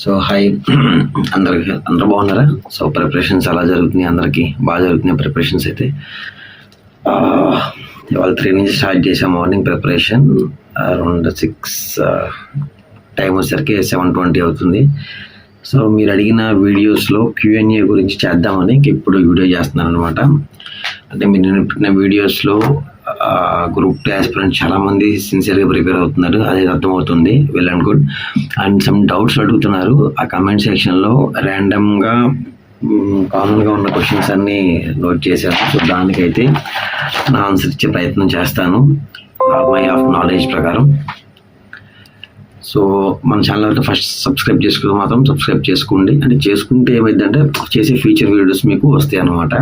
So hi అందరూ బాగున్నారా? So preparations ఎలా జరుగుతున్నాయి? అందరికీ బాగా జరుగుతున్నాయి ప్రిపరేషన్స్ అయితే. ఇవాళ 3 నుంచి స్టార్ట్ చేసాం మార్నింగ్ ప్రిపరేషన్. అరౌండ్ 6 టైం వచ్చేసరికి 7:20 అవుతుంది. సో మీరు అడిగిన వీడియోస్లో Q&A గురించి చేద్దామని ఇప్పుడు వీడియో చేస్తున్నాను అనమాట. అంటే మీరు నేను పెట్టిన వీడియోస్లో గ్రూప్ 2 ఆస్పిరెంట్స్ చాలామంది సిన్సియర్గా ప్రిపేర్ అవుతున్నారు, అది అర్థమవుతుంది. Well and good. And some doubts అడుగుతున్నారు ఆ కమెంట్ సెక్షన్లో. ర్యాండమ్గా కామన్గా ఉన్న క్వశ్చన్స్ అన్నీ నోట్ చేశాను. సో దానికైతే నా ఆన్సర్ ఇచ్చే ప్రయత్నం చేస్తాను మై ఆఫ్ నాలెడ్జ్ ప్రకారం. సో మన ఛానల్ అయితే ఫస్ట్ సబ్స్క్రైబ్ చేసుకుంటే మాత్రం సబ్స్క్రైబ్ చేసుకోండి. అంటే చేసుకుంటే ఏమైందంటే చేసే ఫీచర్ వీడియోస్ మీకు వస్తాయి అన్నమాట.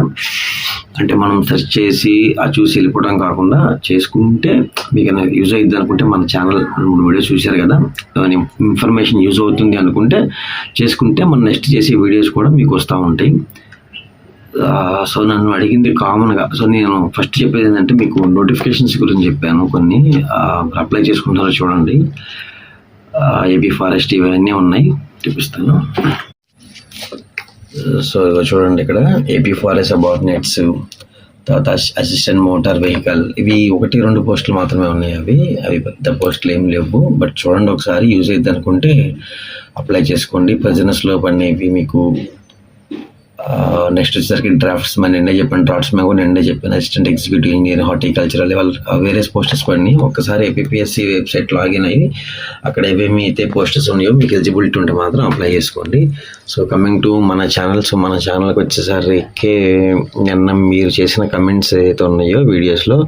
అంటే మనం సెర్చ్ చేసి చూసి వెళ్ళిపోవడం కాకుండా చేసుకుంటే మీకు యూజ్ అవుతుంది అనుకుంటే మన ఛానల్ 3 వీడియోస్ చూశారు కదా, ఇన్ఫర్మేషన్ యూజ్ అవుతుంది అనుకుంటే చేసుకుంటే మన నెక్స్ట్ చేసే వీడియోస్ కూడా మీకు వస్తూ ఉంటాయి. సో నన్ను అడిగింది కామన్గా. సో నేను ఫస్ట్ చెప్పేది ఏంటంటే మీకు నోటిఫికేషన్స్ గురించి చెప్పాను కొన్ని. అప్లై చేసుకుంటారో చూడండి. ఏపీ ఫారెస్ట్ ఇవన్నీ ఉన్నాయి, చూపిస్తాను. సో ఇవి చూడండి, ఇక్కడ ఏపీ ఫారెస్ట్ అబార్డినేట్స్, తర్వాత అసిస్టెంట్ మోటార్ వెహికల్, ఇవి 1-2 పోస్టులు మాత్రమే ఉన్నాయి. అవి పెద్ద పోస్టులు ఏం లేవు. బట్ చూడండి ఒకసారి, యూజ్ అవుతుంది అనుకుంటే అప్లై చేసుకోండి. బిజినెస్లో పడినవి మీకు. నెక్స్ట్ వచ్చేసరికి డ్రాఫ్ట్స్ మ్యాన్ నిన్నే చెప్పాను, డ్రాఫ్ట్స్ మ్యాన్ కూడా నిన్నే చెప్పాను, assistant executive engineer, horticultural, various posters పడినాయి. ఒక్కసారి ఏపీఎస్సి వెబ్సైట్ లాగిన్ అయ్యి అక్కడ ఏమేమి అయితే పోస్టర్స్ ఉన్నాయో మీకు ఎలిజిబిలిటీ ఉంటే మాత్రం అప్లై చేసుకోండి. సో కమింగ్ టు మన ఛానల్. సో మన ఛానల్కి వచ్చేసరికి నిన్న మీరు చేసిన కమెంట్స్ ఏదైతే ఉన్నాయో వీడియోస్లో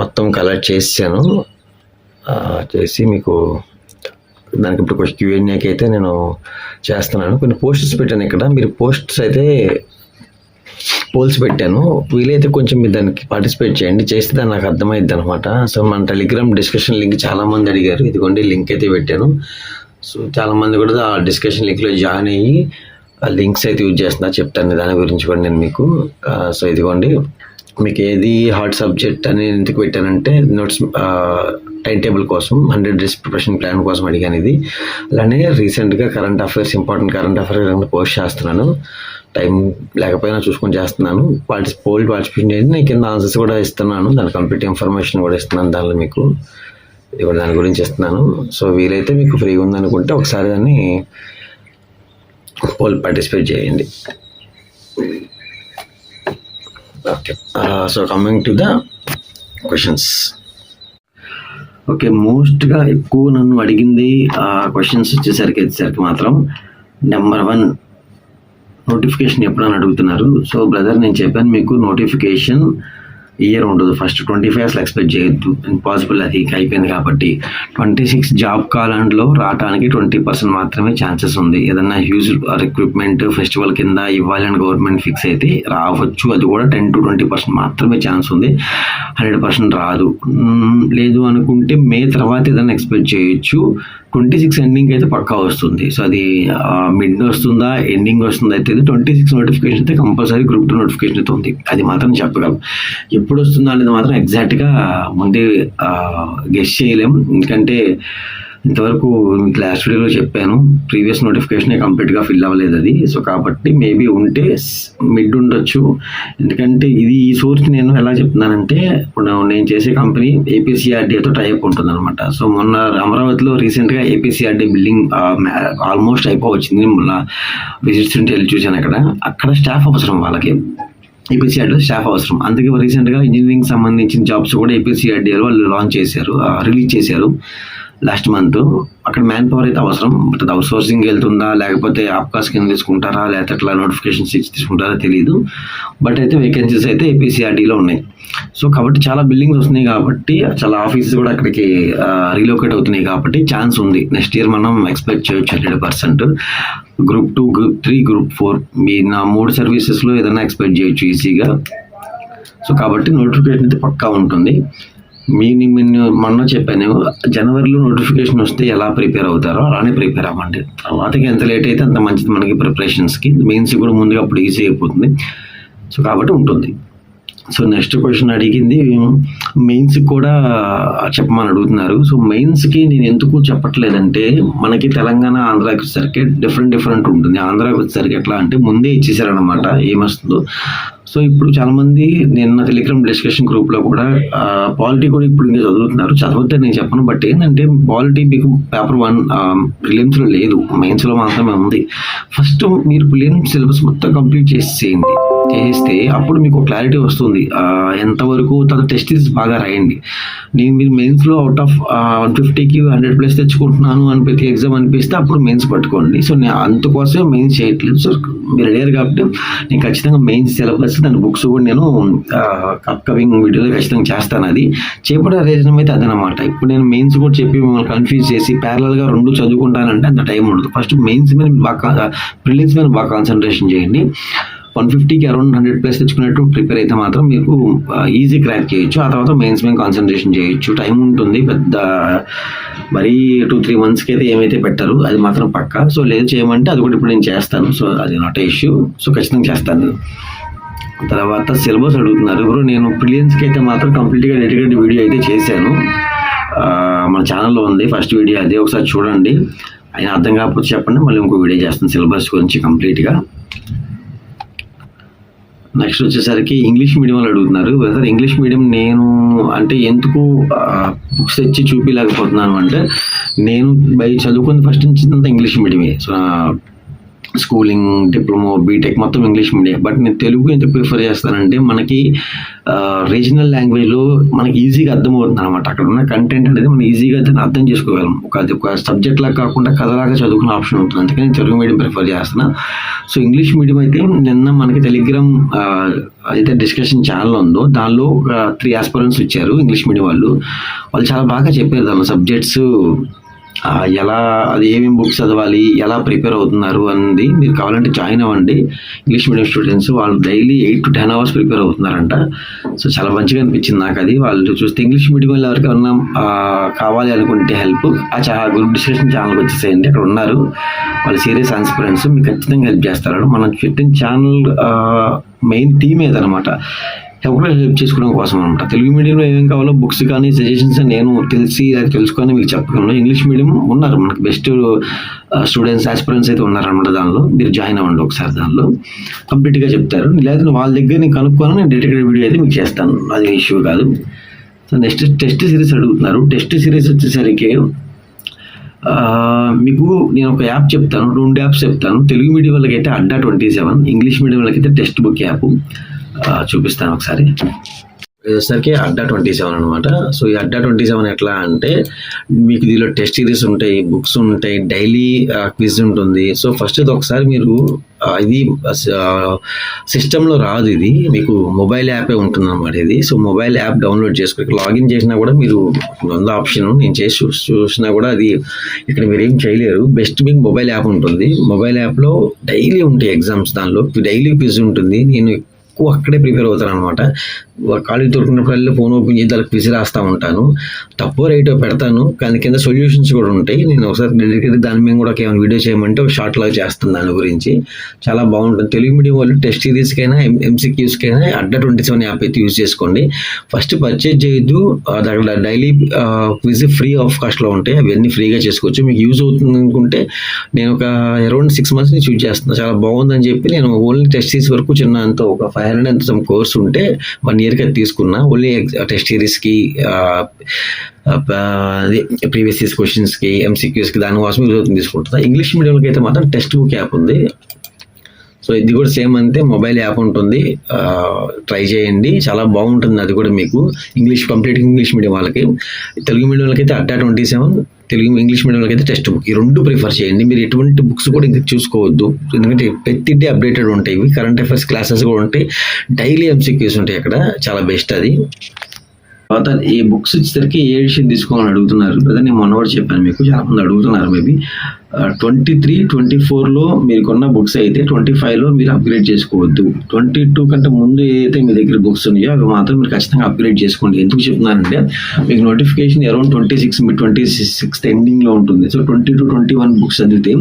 మొత్తం కలెక్ట్ చేసాను. చేసి మీకు దానికి ఇప్పుడు Q&Aకి అయితే నేను చేస్తున్నాను. కొన్ని పోస్టర్స్ పెట్టాను ఇక్కడ. మీరు పోస్టర్స్ అయితే పోల్స్ పెట్టాను, వీలైతే కొంచెం మీరు దానికి పార్టిసిపేట్ చేయండి. చేస్తే దాన్ని నాకు అర్థమైద్ది అనమాట. సో మన టెలిగ్రామ్ డిస్కషన్ లింక్ చాలామంది అడిగారు, ఇదిగోండి లింక్ అయితే పెట్టాను. సో చాలామంది కూడా ఆ డిస్కషన్ లింక్లో జాయిన్ అయ్యి ఆ లింక్స్ అయితే యూజ్ చేస్తున్నారు. చెప్తాను దాని గురించి కూడా నేను మీకు. సో ఇదిగోండి, మీకు ఏది హార్డ్ సబ్జెక్ట్ అని ఎందుకు పెట్టానంటే నోట్స్ టైం టేబుల్ కోసం, 100 డేస్ ప్రిపరేషన్ ప్లాన్ కోసం అడిగాను ఇది. అలానే రీసెంట్గా current affairs, important current affairs post చేస్తున్నాను. టైం లేకపోయినా చూసుకొని చేస్తున్నాను. పార్టిసిపేట్ చేసి నేను కింద ఆన్సర్స్ కూడా ఇస్తున్నాను, దాని కంప్లీట్ ఇన్ఫర్మేషన్ కూడా ఇస్తున్నాను దానిలో మీకు. ఇది కూడా దాని గురించి ఇస్తున్నాను. సో వీలైతే మీకు ఫ్రీగా ఉందనుకుంటే ఒకసారి దాన్ని పార్టిసిపేట్ చేయండి. Okay. So coming to the questions. Okay, మోస్ట్గా ఎక్కువ నన్ను అడిగింది క్వశ్చన్స్ వచ్చేసరికి మాత్రం నెంబర్ 1 నోటిఫికేషన్ ఎప్పుడని అడుగుతున్నారు. సో బ్రదర్ నేను చెప్పాను మీకు, నోటిఫికేషన్ ఇయర్ ఉండదు. ఫస్ట్ 25 అసలు ఎక్స్పెక్ట్ చేయొద్దు, ఇంపాసిబుల్. అది అయిపోయింది కాబట్టి 26 జాబ్ కాలంలో రావడానికి 20% మాత్రమే ఛాన్సెస్ ఉంది. ఏదన్నా హ్యూజ్ రిక్రూట్మెంట్ ఫెస్టివల్ కింద ఇవ్వాలి అని గవర్నమెంట్ ఫిక్స్ అయితే రావచ్చు. అది కూడా 10-20% మాత్రమే ఛాన్స్ ఉంది, 100% రాదు. లేదు అనుకుంటే మే తర్వాత ఏదైనా ఎక్స్పెక్ట్ చేయొచ్చు. 26 ఎండింగ్ అయితే పక్కా వస్తుంది. సో అది మిడ్ వస్తుందా ఎండింగ్ వస్తుందా అయితే 26 నోటిఫికేషన్ అయితే కంపల్సరీ గ్రూప్ 2 నోటిఫికేషన్ అయితే ఉంది, అది మాత్రం చెప్పగలం. ఎప్పుడు వస్తుందా అనేది మాత్రం ఎగ్జాక్ట్గా ముందే గెస్ చేయలేం. ఎందుకంటే ఇంతవరకు మీకు లాస్ట్ వీడియోలో చెప్పాను, ప్రీవియస్ నోటిఫికేషన్ కంప్లీట్గా ఫిల్ అవ్వలేదు అది. సో కాబట్టి మేబీ ఉంటే మిడ్ ఉండొచ్చు. ఎందుకంటే ఈ సోర్స్ నేను ఎలా చెప్తున్నానంటే, ఇప్పుడు నేను చేసే కంపెనీ APCRDAతో టైప్ ఉంటుంది అనమాట. సో మొన్న అమరావతిలో రీసెంట్గా APCRDA బిల్డింగ్ ఆల్మోస్ట్ అయిపోవచ్చింది. మొన్న విజిట్స్ ఉంటే వెళ్ళి చూశాను. అక్కడ స్టాఫ్ అవసరం, వాళ్ళకి APCRDAలో స్టాఫ్ అవసరం. అందుకే రీసెంట్గా ఇంజనీరింగ్ సంబంధించిన జాబ్స్ కూడా APCRDAలో వాళ్ళు రిలీజ్ చేశారు లాస్ట్ మంత్. అక్కడ మ్యాన్ పవర్ అయితే అవసరం. బట్ అది అవుట్ సోర్సింగ్ వెళ్తుందా, లేకపోతే ఆప్కాస్ కింద తీసుకుంటారా, లేకపోతే అట్లా నోటిఫికేషన్స్ ఇచ్చి తీసుకుంటారా తెలియదు. బట్ అయితే వేకెన్సీస్ అయితే APCRDAలో ఉన్నాయి. సో కాబట్టి చాలా బిల్డింగ్స్ వస్తున్నాయి కాబట్టి, చాలా ఆఫీసెస్ కూడా అక్కడికి రీలొకేట్ అవుతున్నాయి కాబట్టి ఛాన్స్ ఉంది. నెక్స్ట్ ఇయర్ మనం ఎక్స్పెక్ట్ చేయొచ్చు 100%. గ్రూప్ 2, గ్రూప్ 3, గ్రూప్ 4 మీ నా 3 సర్వీసెస్లో ఏదైనా ఎక్స్పెక్ట్ చేయొచ్చు ఈజీగా. సో కాబట్టి నోటిఫికేషన్ అయితే పక్కా ఉంటుంది. మొన్న చెప్పాను, జనవరిలో నోటిఫికేషన్ వస్తే ఎలా ప్రిపేర్ అవుతారో అలానే ప్రిపేర్ అవ్వండి. తర్వాతకి ఎంత లేట్ అయితే అంత మంచిది మనకి ప్రిపరేషన్స్కి. మెయిన్స్ కూడా ముందుగా అప్పుడు ఈజీ అయిపోతుంది. సో కాబట్టి ఉంటుంది. సో నెక్స్ట్ క్వశ్చన్ అడిగింది మెయిన్స్ కూడా చెప్పమని అడుగుతున్నారు. సో మెయిన్స్కి నేను ఎందుకు చెప్పట్లేదంటే మనకి తెలంగాణ ఆంధ్రాకి వచ్చేసరికి డిఫరెంట్ ఉంటుంది. ఆంధ్రాకి వచ్చేసరికి ఎట్లా అంటే ముందే ఇచ్చేసారనమాట ఏమొస్తుందో. సో ఇప్పుడు చాలామంది నిన్న టెలిగ్రామ్ డిస్కషన్ గ్రూప్లో కూడా పాలిటీ కూడా ఇప్పుడు ఇంకా చదువుతున్నారు. చదవద్దని నేను చెప్పను, బట్ ఏంటంటే పాలిటీ మీకు పేపర్ 1 ప్రిలిమ్స్లో లేదు, మెయిన్స్లో మాత్రమే ఉంది. ఫస్ట్ మీరు ప్రిలిమ్స్ సిలబస్ మొత్తం కంప్లీట్ చేస్తే అప్పుడు మీకు క్లారిటీ వస్తుంది ఎంతవరకు. తర్వాత టెస్ట్ బాగా రాయండి. మీరు మెయిన్స్లో అవుట్ ఆఫ్ 150కి 100+ తెచ్చుకుంటున్నాను అని ప్రతి ఎగ్జామ్ అనిపిస్తే అప్పుడు మెయిన్స్ పట్టుకోండి. సో నేను అందుకోసమే మెయిన్స్ చేయట్లేదు. సో మీరు అడిగారు కాబట్టి నేను ఖచ్చితంగా మెయిన్స్ సిలబస్ దాని బుక్స్ కూడా నేను అప్కమింగ్ వీడియోలో ఖచ్చితంగా చేస్తాను. అది చేపడే రీజన్ అయితే అదనమాట. ఇప్పుడు నేను మెయిన్స్ కూడా చెప్పి మిమ్మల్ని కన్ఫ్యూజ్ చేసి ప్యారలల్గా 2 చదువుకుంటానంటే అంత టైం ఉండదు. ఫస్ట్ మెయిన్స్ మీద బాగా ప్రిలిమ్స్ మీద బాగా కాన్సన్ట్రేషన్ చేయండి. 150కి అరౌండ్ 100+ తెచ్చుకున్నట్టు ప్రిపేర్ అయితే మాత్రం మీకు ఈజీ క్రాక్ చేయొచ్చు. ఆ తర్వాత మెయిన్స్ మీద కాన్సన్ట్రేషన్ చేయొచ్చు. టైం ఉంటుంది, పెద్ద మరీ 2-3 మంత్స్కి అయితే ఏమైతే పెట్టరు, అది మాత్రం పక్కా. సో లేదు చేయమంటే అది కూడా ఇప్పుడు నేను చేస్తాను. సో అది నాట్ ఇష్యూ. సో ఖచ్చితంగా చేస్తాను. తర్వాత సిలబస్ అడుగుతున్నారు. ఇప్పుడు నేను ప్రిలియన్స్కి అయితే మాత్రం కంప్లీట్గా డెడికేటెడ్ వీడియో అయితే చేశాను. మన ఛానల్లో ఉంది ఫస్ట్ వీడియో, అదే ఒకసారి చూడండి. అయినా అర్థం కాకపోతే చెప్పండి, మళ్ళీ ఇంకో వీడియో చేస్తాను సిలబస్ గురించి కంప్లీట్గా. నెక్స్ట్ వచ్చేసరికి ఇంగ్లీష్ మీడియం వాళ్ళు అడుగుతున్నారు. వెదర్ ఇంగ్లీష్ మీడియం నేను అంటే ఎందుకు బుక్స్ తెచ్చి చూపించలేకపోతున్నాను అంటే, నేను చదువుకుంది ఫస్ట్ నుంచి అంతా ఇంగ్లీష్ మీడియమే. సో స్కూలింగ్, డిప్లొమా, బీటెక్ మొత్తం ఇంగ్లీష్ మీడియం. బట్ నేను తెలుగు ఎందుకు ప్రిఫర్ చేస్తానంటే మనకి రీజనల్ లాంగ్వేజ్లో మనకి ఈజీగా అర్థమవుతుంది అనమాట. అక్కడ ఉన్న కంటెంట్ అనేది మనం ఈజీగా అర్థం చేసుకోగలం. ఒక సబ్జెక్ట్ లాగా కాకుండా కథలాగా చదువుకునే ఆప్షన్ ఉంటుంది. అందుకని నేను తెలుగు మీడియం ప్రిఫర్ చేస్తున్నా. సో ఇంగ్లీష్ మీడియం అయితే నిన్న మనకి టెలిగ్రామ్ అయితే డిస్కషన్ ఛానల్ ఉందో దానిలో 3 ఆస్పిరెంట్స్ ఇచ్చారు ఇంగ్లీష్ మీడియం వాళ్ళు చాలా బాగా చెప్పారు దానిలో సబ్జెక్ట్స్ ఎలా, అది ఏమేమి బుక్స్ చదవాలి, ఎలా ప్రిపేర్ అవుతున్నారు అన్నది. మీరు కావాలంటే జాయిన్ అవ్వండి. ఇంగ్లీష్ మీడియం స్టూడెంట్స్ వాళ్ళు డైలీ 8 to 10 hours ప్రిపేర్ అవుతున్నారంట. సో చాలా మంచిగా అనిపించింది నాకు అది. వాళ్ళు చూస్తే ఇంగ్లీష్ మీడియం వాళ్ళు ఎవరికైనా కావాలి అనుకుంటే హెల్ప్ గ్రూప్ డిస్కషన్ ఛానల్కి వచ్చేసేయండి. అక్కడ ఉన్నారు వాళ్ళు సీరియస్ ఆస్పిరెంట్స్, మీకు ఖచ్చితంగా హెల్ప్ చేస్తారు. మనం పెట్టిన ఛానల్ మెయిన్ థీమ్ ఏదనమాట, ఎవరో హెల్ప్ చేసుకోవడం కోసం అనమాట. తెలుగు మీడియంలో ఏమేమి కావాలో బుక్స్ కానీ సజెషన్స్ నేను తెలుసుకొని మీకు చెప్పగలను. ఇంగ్లీష్ మీడియం ఉన్నారు మనకి బెస్ట్ స్టూడెంట్స్, ఆస్పిరెంట్స్ అయితే ఉన్నారనమాట. దానిలో మీరు జాయిన్ అవ్వండి ఒకసారి, దానిలో కంప్లీట్గా చెప్తారు. లేదా వాళ్ళ దగ్గర నేను కనుక్కొని నేను డెడికేటెడ్ వీడియో అయితే మీకు చేస్తాను, అది ఇష్యూ కాదు. సో నెక్స్ట్ టెస్ట్ సిరీస్ అడుగుతున్నారు. టెస్ట్ సిరీస్ వచ్చేసరికి మీకు నేను ఒక యాప్ చెప్తాను, 2 యాప్స్ చెప్తాను. తెలుగు మీడియం వాళ్ళకి అయితే అడ్డా 27, ఇంగ్లీష్ మీడియం వాళ్ళకి అయితే టెక్స్ట్ బుక్ యాప్ చూపిస్తాను ఒకసారి. వచ్చేసరికి అడ్డా 27 అనమాట. సో ఈ అడ్డా 27 ఎట్లా అంటే మీకు దీనిలో టెస్ట్ సిరీస్ ఉంటాయి, బుక్స్ ఉంటాయి, డైలీ క్విజ్ ఉంటుంది. సో ఫస్ట్ ఇది ఒకసారి మీరు ఇది సిస్టంలో రాదు, ఇది మీకు మొబైల్ యాపే ఉంటుంది అనమాట ఇది. సో మొబైల్ యాప్ డౌన్లోడ్ చేసుకుని లాగిన్ చేసినా కూడా మీరు వంద ఆప్షన్ నేను చేసి చూసినా కూడా అది ఇక్కడ మీరు ఏం చేయలేరు. బెస్ట్ మీకు మొబైల్ యాప్ ఉంటుంది. మొబైల్ యాప్లో డైలీ ఉంటాయి ఎగ్జామ్స్, దానిలో డైలీ క్విజ్ ఉంటుంది. నేను ఎక్కువ అక్కడే ప్రిపేర్ అవుతాను అనమాట. ఖాళీ దొరికినప్పుడల్లా ఫోన్ ఓపెన్ చేసి దానికి క్విజ్ రాస్తూ ఉంటాను. తప్పో రైటో పెడతాను, కానీ కింద సొల్యూషన్స్ కూడా ఉంటాయి. నేను ఒకసారి డెడికేట్ దాని మీద కూడా ఏమైనా వీడియో చేయమంటే ఒక షార్ట్ లాగా చేస్తాను దాని గురించి. చాలా బాగుంటుంది. తెలుగు మీడియం వాళ్ళు టెస్ట్ సిరీస్కైనా ఎంసీక్యూస్కైనా అడ్డా 27 యాప్ అయితే యూజ్ చేసుకోండి. ఫస్ట్ పర్చేజ్ చేయొద్దు, దాంట్లో డైలీ క్విజ్ ఫ్రీ ఆఫ్ కాస్ట్లో ఉంటాయి, అవన్నీ ఫ్రీగా చేసుకోవచ్చు. మీకు యూజ్ అవుతుంది అనుకుంటే నేను ఒక అరౌండ్ 6 months నుంచి యూజ్ చేస్తున్నాను. చాలా బాగుందని చెప్పి నేను ఓన్లీ టెస్ట్ సిరీస్ వరకు చిన్న అంత ఒక 500 ఎంత సమ్ కోర్స్ ఉంటే 1 yearకి అది తీసుకున్నా. ఓన్లీ టెస్ట్ సిరీస్కి, ప్రీవియస్ ఇయర్స్ క్వశ్చన్స్కి, ఎంసీక్యూస్కి దానికోసం యూజ్ అవుతుంది తీసుకుంటుందా. ఇంగ్లీష్ మీడియంకి అయితే మాత్రం టెక్స్ట్ బుక్ యాప్ ఉంది. సో ఇది కూడా సేమ్ అంతే, మొబైల్ యాప్ ఉంటుంది, ట్రై చేయండి, చాలా బాగుంటుంది. అది కూడా మీకు కంప్లీట్ ఇంగ్లీష్ మీడియం వాళ్ళకి. తెలుగు మీడియం వాళ్ళకి అయితే అడ్డా 27, ఇంగ్లీష్ మీడియం వాళ్ళకి అయితే టెక్స్ట్ బుక్, ఈ 2 ప్రిఫర్ చేయండి. మీరు ఎటువంటి బుక్స్ కూడా ఇంకా చూసుకోవద్దు, ఎందుకంటే ప్రతి డే అప్డేటెడ్ ఉంటాయి. ఇవి కరెంట్ అఫైర్స్ క్లాసెస్ కూడా ఉంటాయి, డైలీ ఎంసీక్యూస్ ఉంటాయి అక్కడ, చాలా బెస్ట్ అది. తర్వాత ఈ బుక్స్ వచ్చేసరికి ఏ ఎడిషన్ తీసుకోవాలని అడుగుతున్నారు కదా. నేను మొన్న కూడా చెప్పాను మీకు, చాలా మంది అడుగుతున్నారు. మేబీ 23, 24లో మీకున్న బుక్స్ అయితే 25లో మీరు అప్గ్రేడ్ చేసుకోవద్దు. 22 కంటే ముందు ఏదైతే మీ దగ్గర బుక్స్ ఉన్నాయో అవి మాత్రం మీరు ఖచ్చితంగా అప్గ్రేడ్ చేసుకోండి. ఎందుకు చెప్తున్నానంటే మీకు నోటిఫికేషన్ అరౌండ్ 26 ఎండింగ్లో ఉంటుంది. సో 22, 21 బుక్స్ చదివితే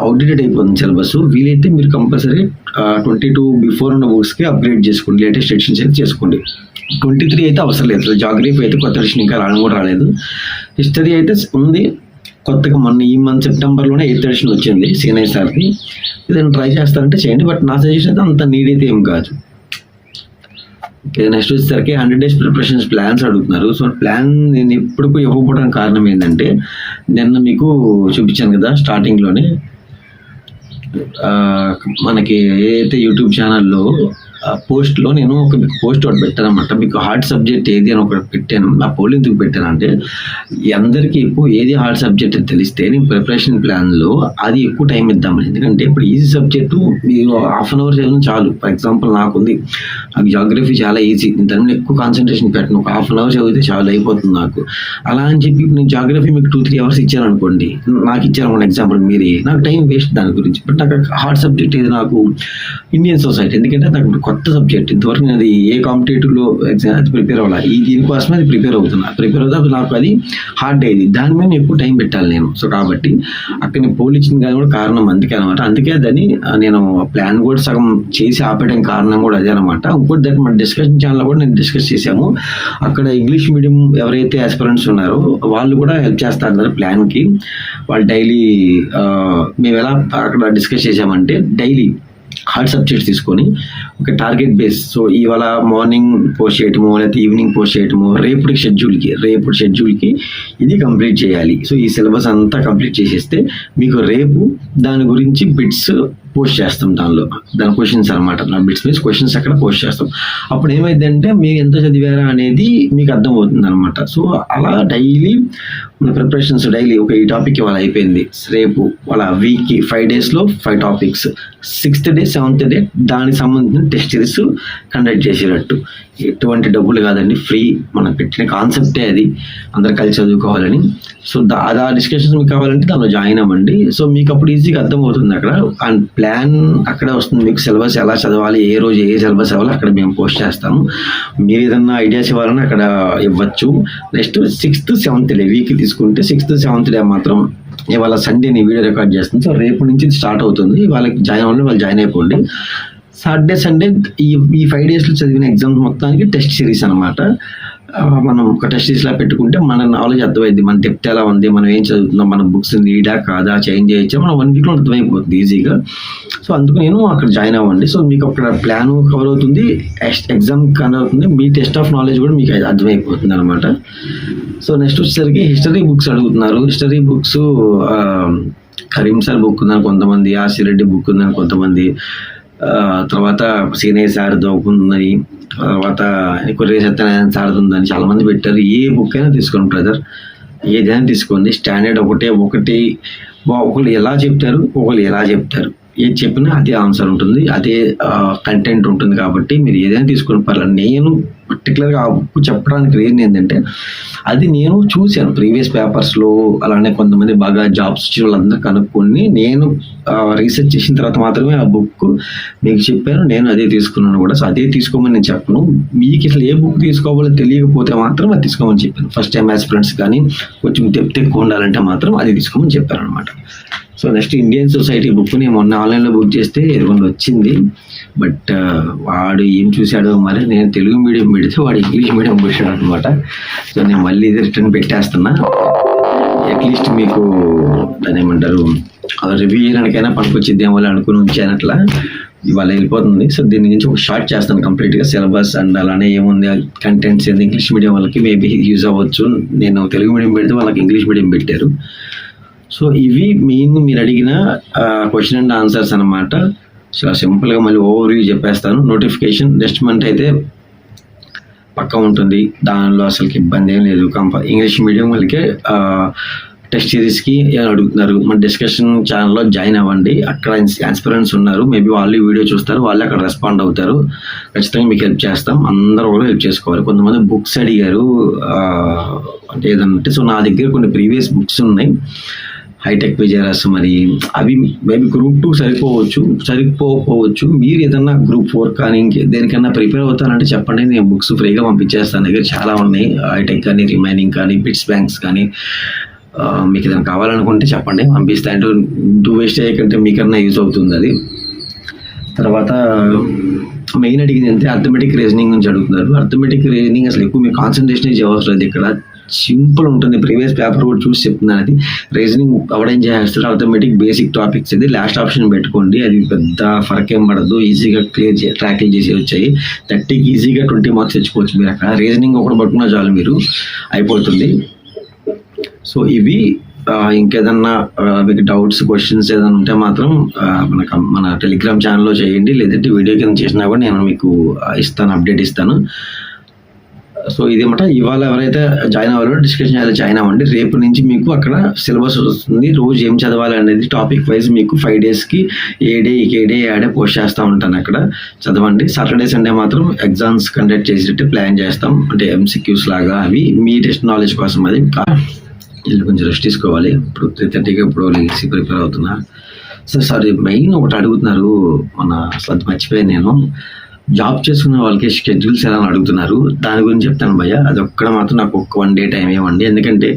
అవుట్డేటెడ్ అయిపోతుంది సిలబస్. వీలైతే మీరు కంపల్సరీ 22 బిఫోర్ ఉన్న బుక్స్కి అప్గ్రేడ్ చేసుకోండి, లేటెస్ట్ ఎడిషన్స్ అయితే చేసుకోండి. 23 అయితే అవసరం లేదు. అసలు జాగ్రఫీ అయితే కొత్త ఎడిషన్ ఇంకా రాలేదు. హిస్టరీ అయితే ఉంది, కొత్తగా మొన్న ఈ మంత్ సెప్టెంబర్లోనే 8th ఎడిషన్ వచ్చింది సీనియర్ సార్కి. ఏదైనా ట్రై చేస్తారంటే చేయండి, బట్ నా సజెషన్ అయితే అంత నీడ్ అయితే ఏం కాదు. ఓకే, నెక్స్ట్ వచ్చేసరికి 100 days ప్రిపరేషన్స్ ప్లాన్స్ అడుగుతున్నారు. సో ప్లాన్ నేను ఎప్పుడు ఇవ్వకపోవడానికి కారణం ఏంటంటే నిన్న మీకు చూపించాను కదా స్టార్టింగ్లోనే, మనకి ఏదైతే యూట్యూబ్ ఛానల్లో పోస్ట్లో నేను ఒక పోస్ట్ ఒకటి పెట్టాను అనమాట. మీకు హార్డ్ సబ్జెక్ట్ ఏది అని ఒకటి పెట్టాను. ఆ పోల్ ఎందుకు పెట్టానంటే అందరికీ ఎక్కువ ఏది హార్డ్ సబ్జెక్ట్ అని తెలిస్తే నేను ప్రిపరేషన్ ప్లాన్లో అది ఎక్కువ టైం ఇద్దామని. ఎందుకంటే ఇప్పుడు ఈజీ సబ్జెక్టు మీరు 1/2 hour చదివిన చాలు. ఫర్ ఎగ్జాంపుల్ నాకు జాగ్రఫీ చాలా ఈజీ, నేను దాని మీద ఎక్కువ కాన్సన్ట్రేషన్ పెట్టను. ఒక 1/2 hour చదివితే చాలా అయిపోతుంది నాకు. అలా అని చెప్పి నేను జాగ్రఫీ మీకు 2-3 hours ఇచ్చాను అనుకోండి, నాకు ఇచ్చాను ఎగ్జాంపుల్ మీరే, నాకు టైం వేస్ట్ దాని గురించి. బట్ నాకు హార్డ్ సబ్జెక్ట్ ఏది నాకు ఇండియన్ సొసైటీ, ఎందుకంటే నాకు కొత్త సబ్జెక్ట్. ఇంతవరకు నేను అది ఏ కాంపిటేటివ్లో ఎగ్జామ్ అది ప్రిపేర్ అవ్వాలి, దీనికోసమే అది ప్రిపేర్ అవుతుంది. నాకు అది హార్డ్ అయ్యేది, దాని మీద ఎక్కువ టైం పెట్టాలి నేను. సో కాబట్టి అక్కడ నేను పోల్ ఇచ్చిన కానీ కూడా కారణం అందుకే అనమాట. అందుకే దాన్ని నేను ప్లాన్ కూడా సగం చేసి ఆపేయడానికి కారణం కూడా అదే అనమాట. ఇంకోటి దాన్ని మన డిస్కషన్ ఛానల్లో కూడా నేను డిస్కస్ చేశాము. అక్కడ ఇంగ్లీష్ మీడియం ఎవరైతే ఆస్పిరెంట్స్ ఉన్నారో వాళ్ళు కూడా హెల్ప్ చేస్తారు ప్లాన్కి. వాళ్ళు డైలీ మేము ఎలా అక్కడ డిస్కస్ చేసామంటే డైలీ హార్డ్ సబ్జెక్ట్స్ తీసుకొని ఒక టార్గెట్ బేస్. సో ఇవాళ మార్నింగ్ పోస్ట్ చేయటము, లేకపోతే ఈవినింగ్ పోస్ట్ చేయటము, రేపటి షెడ్యూల్కి ఇది కంప్లీట్ చేయాలి. సో ఈ సిలబస్ అంతా కంప్లీట్ చేసేస్తే మీకు రేపు దాని గురించి బిట్స్ పోస్ట్ చేస్తాం. దాని క్వశ్చన్స్ అనమాట, నా బిట్స్ మీన్స్ క్వశ్చన్స్ అక్కడ పోస్ట్ చేస్తాం. అప్పుడు ఏమైందంటే మీరు ఎంత చదివారా అనేది మీకు అర్థమవుతుంది అనమాట. సో అలా డైలీ మన ప్రిపరేషన్స్ డైలీ ఒక ఈ టాపిక్ ఇవాళ అయిపోయింది, రేపు వాళ్ళ వీక్కి 5 daysలో 5 topics, 6th day 7th day దానికి సంబంధించిన టెస్ట్ సిరీస్ కండక్ట్ చేసేటట్టు. ఎటువంటి డబ్బులు కాదండి, ఫ్రీ. మనం పెట్టిన కాన్సెప్టే అది, అందరు కలిసి చదువుకోవాలని. సో ఆ డిస్కషన్స్ మీకు కావాలంటే దానిలో జాయిన్ అవ్వండి. సో మీకు అప్పుడు ఈజీగా అర్థమవుతుంది అక్కడ. అండ్ ప్లాన్ అక్కడే వస్తుంది, మీకు సిలబస్ ఎలా చదవాలి, ఏ రోజు ఏ సిలబస్ అవ్వాలి అక్కడ మేము పోస్ట్ చేస్తాము. మీరు ఏదన్నా ఐడియాస్ ఇవ్వాలని అక్కడ ఇవ్వచ్చు. Next 6th, 7th day week తీసుకుంటే 6th, 7th day మాత్రం ఇవాళ సండే నీ వీడియో రికార్డ్ చేస్తుంది. సో రేపు నుంచి స్టార్ట్ అవుతుంది. వాళ్ళకి జాయిన్ అవ్వాలి, వాళ్ళు జాయిన్ అయిపోండి. సాటర్డే, సండే ఈ 5 daysలో చదివిన ఎగ్జామ్స్ మొత్తానికి టెస్ట్ సిరీస్ అనమాట. మనం ఒక టెస్ట్ సిరీస్లా పెట్టుకుంటే మన నాలెడ్జ్ అర్థమైంది, మన డెప్త్ ఎలా ఉంది, మనం ఏం చదువుతున్నాం, మన బుక్స్ నీడా కాదా, చేంజ్ చేయొచ్చా, మనం 1 weekలో అర్థమైపోతుంది ఈజీగా. సో అందుకు నేను అక్కడ జాయిన్ అవ్వండి. సో మీకు అక్కడ ప్లాన్ కవర్ అవుతుంది, ఎగ్జామ్ కవర్ అవుతుంది, మీ టెస్ట్ ఆఫ్ నాలెడ్జ్ కూడా మీకు అర్థమైపోతుంది అనమాట. సో నెక్స్ట్ వచ్చేసరికి హిస్టరీ బుక్స్ అడుగుతున్నారు. History books Karim sir book ఉందని కొంతమంది, ఆసిరెడ్డి బుక్ ఉందని కొంతమంది, తర్వాత సీనియర్ సార్ ఉందని, తర్వాత కొర్రే సత్యనారాయణ సార్ ఉందని చాలామంది పెట్టారు. ఏ బుక్ అయినా తీసుకోండి బ్రదర్, ఏదైనా తీసుకోండి. స్టాండర్డ్ ఒకళ్ళు ఎలా చెప్తారు, ఒకళ్ళు ఎలా చెప్తారు, ఏది చెప్పినా అదే ఆన్సర్ ఉంటుంది, అదే కంటెంట్ ఉంటుంది. కాబట్టి మీరు ఏదైనా తీసుకొని పర్లేదు. నేను పర్టికులర్గా ఆ బుక్ చెప్పడానికి రీజన్ ఏంటంటే అది నేను చూశాను ప్రీవియస్ పేపర్స్లో, అలానే కొంతమంది బాగా జాబ్స్ ఇచ్చిన వాళ్ళందరూ కనుక్కొని నేను రీసెర్చ్ చేసిన తర్వాత మాత్రమే ఆ బుక్ మీకు చెప్పాను. నేను అదే తీసుకున్నాను కూడా. సో అదే తీసుకోమని నేను చెప్పను. మీకు అసలు ఏ బుక్ తీసుకోవాలో తెలియకపోతే మాత్రం అది తీసుకోమని చెప్పాను. ఫస్ట్ టైం ఆస్పిరెంట్స్ కానీ కొంచెం డెప్త్ ఎక్కువ ఉండాలంటే మాత్రం అది తీసుకోమని చెప్పాను అనమాట. So next Indian society book నేను మొన్న ఆన్లైన్లో బుక్ చేస్తే ఎదుగుండి వచ్చింది. బట్ వాడు ఏం చూశాడో మరి, నేను తెలుగు మీడియం పెడితే వాడు ఇంగ్లీష్ మీడియం పెట్టాడు అనమాట. సో నేను మళ్ళీ ఇది రిటర్న్ పెట్టేస్తున్నా. అట్లీస్ట్ మీకు దాని ఏమంటారు రివ్యూ చేయడానికైనా పనికొచ్చిద్దేమో అనుకుని ఉంచాను. అట్లా ఇవాళ వెళ్ళిపోతుంది. సో దీని నుంచి ఒక షార్ట్ చేస్తాను కంప్లీట్గా, సిలబస్ అండ్ అలానే ఏముంది కంటెంట్స్ ఏంది. ఇంగ్లీష్ మీడియం వాళ్ళకి మేబీ యూజ్ అవ్వచ్చు. నేను తెలుగు మీడియం పెడితే వాళ్ళకి ఇంగ్లీష్ మీడియం పెట్టారు. సో ఇవి మెయిన్ మీరు అడిగిన క్వశ్చన్ అండ్ ఆన్సర్స్ అనమాట. సో సింపుల్గా మళ్ళీ ఓవర్వ్యూ చెప్పేస్తాను. నోటిఫికేషన్ నెక్స్ట్ మంత్ అయితే పక్కా ఉంటుంది, దానిలో అసలుకి ఇబ్బంది ఏం లేదు. ఇంగ్లీష్ మీడియం వాళ్ళకే టెస్ట్ సిరీస్కి అడుగుతున్నారు. మన డిస్కషన్ ఛానల్లో జాయిన్ అవ్వండి. అక్కడ ఆస్పిరెంట్స్ ఉన్నారు, మేబీ వాళ్ళు వీడియో చూస్తారు, వాళ్ళు అక్కడ రెస్పాండ్ అవుతారు. ఖచ్చితంగా మీకు హెల్ప్ చేస్తాం. అందరూ కూడా హెల్ప్ చేసుకోవాలి. కొంతమంది బుక్స్ అడిగారు అంటే ఏదంటే, సో నా దగ్గర కొన్ని ప్రీవియస్ బుక్స్ ఉన్నాయి. హైటెక్ విజయరాస్ మరి అవి మేబీ గ్రూప్ 2 సరిపోవచ్చు. మీరు ఏదన్నా గ్రూప్ 4 కానీ దేనికన్నా ప్రిపేర్ అవుతానంటే చెప్పండి, నేను బుక్స్ ఫ్రీగా పంపించేస్తాను. దగ్గర చాలా ఉన్నాయి, హైటెక్ కానీ, రిమైనింగ్ కానీ, బిట్స్ బ్యాంక్స్ కానీ. మీకు ఏదైనా కావాలనుకుంటే చెప్పండి, పంపిస్తాను. అంటే టూ వేస్ట్ అయ్యకంటే మీకన్నా యూజ్ అవుతుంది అది. తర్వాత మెయిన్ అడిగింది అంటే అర్థమెటిక్ రీజనింగ్ నుంచి అడుగుతున్నారు. అర్థమెటిక్ రీజనింగ్ అసలు ఎక్కువ మీరు కాన్సన్ట్రేషన్ చేయవసరం. ఇక్కడ సింపుల్ ఉంటుంది, ప్రీవియస్ పేపర్ కూడా చూసి చెప్తున్నాను. అది రీజనింగ్ అవడం చేస్తారు, అర్థమెటిక్ బేసిక్ టాపిక్స్ ఇది లాస్ట్ ఆప్షన్ పెట్టుకోండి. అది పెద్ద ఫరక్ ఏం పడదు, ఈజీగా ట్రాకిల్ చేసి వచ్చాయి. 30కి ఈజీగా 20 మార్క్స్ తెచ్చుకోవచ్చు మీరు అక్కడ. రీజనింగ్ ఒకటి పట్టుకున్నా చాలు మీరు, అయిపోతుంది. సో ఇవి ఇంకేదన్నా మీకు డౌట్స్, క్వశ్చన్స్ ఏదైనా ఉంటే మాత్రం మన టెలిగ్రామ్ ఛానల్లో చేయండి, లేదంటే వీడియో కింద చేసినా కూడా నేను మీకు ఇస్తాను, అప్డేట్ ఇస్తాను. సో ఇదేమాట ఇవాళ ఎవరైతే జాయిన్ అవ్వాలో డిస్కషన్ జాయిన్ అవ్వండి. రేపు నుంచి మీకు అక్కడ సిలబస్ వస్తుంది, రోజు ఏం చదవాలి అనేది టాపిక్ వైజ్ మీకు 5 డేస్కి ఏ డే పోస్ట్ చేస్తూ ఉంటాను. అక్కడ చదవండి. సాటర్డే సండే మాత్రం ఎగ్జామ్స్ కండక్ట్ చేసేటట్టు ప్లాన్ చేస్తాం, అంటే MCQs లాగా. అవి మీ టెస్ట్ నాలెడ్జ్ కోసం. అది వీళ్ళు కొంచెం రెస్ట్ తీసుకోవాలి. ఇప్పుడు 3:30కి ఇప్పుడు లేచి ప్రిపేర్ అవుతున్నా. సారీ, మెయిన్ ఒకటి అడుగుతున్నారు, అసలు అది మర్చిపోయాను నేను. జాబ్ చేసుకున్న వాళ్ళకి షెడ్యూల్స్ ఎలా అడుగుతున్నారు, దాని గురించి చెప్తాను భయ్య. అది ఒక్కడ మాత్రం నాకు 1 డే టైం ఇవ్వండి. ఎందుకంటే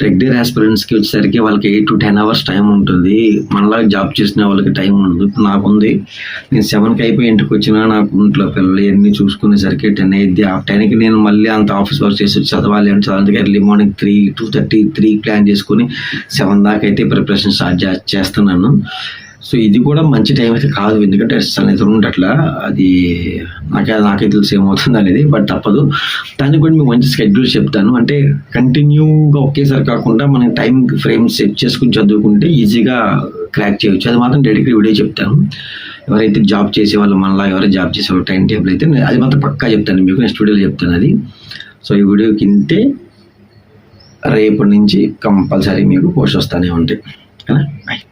రెగ్యులర్ ఆస్పిరెంట్స్కి వచ్చేసరికి వాళ్ళకి 8 to 10 hours టైం ఉంటుంది. మనలా జాబ్ చేసిన వాళ్ళకి టైం ఉండదు. నాకుంది, నేను 7కి అయిపోయి ఇంటికి వచ్చినా నాకు ఇంట్లో పిల్లలు ఇవన్నీ చూసుకునేసరికి 10 అయ్యింది. ఆ 10కి నేను మళ్ళీ అంత ఆఫీస్ వర్క్ చేసి చదవాలి అంటే అందుకే ఎర్లీ మార్నింగ్ 2:30 ప్లాన్ చేసుకుని 7 దాకా అయితే ప్రిపరేషన్ స్టార్ట్ చేస్తున్నాను. సో ఇది కూడా మంచి టైం అయితే కాదు, ఎందుకంటే అసలు నిద్ర అట్లా. అది నాకే తెలిసి ఏమవుతుంది అనేది, బట్ తప్పదు. దాన్ని కూడా మీకు మంచి షెడ్యూల్ చెప్తాను. అంటే కంటిన్యూగా ఒకేసారి కాకుండా మనం టైం ఫ్రేమ్ సెట్ చేసుకుని చదువుకుంటే ఈజీగా క్రాక్ చేయవచ్చు. అది మాత్రం డెడికేట్ వీడియో చెప్తాను. ఎవరైతే జాబ్ చేసే వాళ్ళు, మనలా ఎవరైతే జాబ్ చేసే వాళ్ళు టైం టేబుల్ అయితే అది మాత్రం పక్కా చెప్తాను మీకు, నెక్స్ట్ వీడియోలో చెప్తాను అది. సో ఈ వీడియోకి ఇంతే. రేపటి నుంచి కంపల్సరీ మీకు పోస్ట్ వస్తూనే ఉంటాయి. ఓకేనా? బాయ్.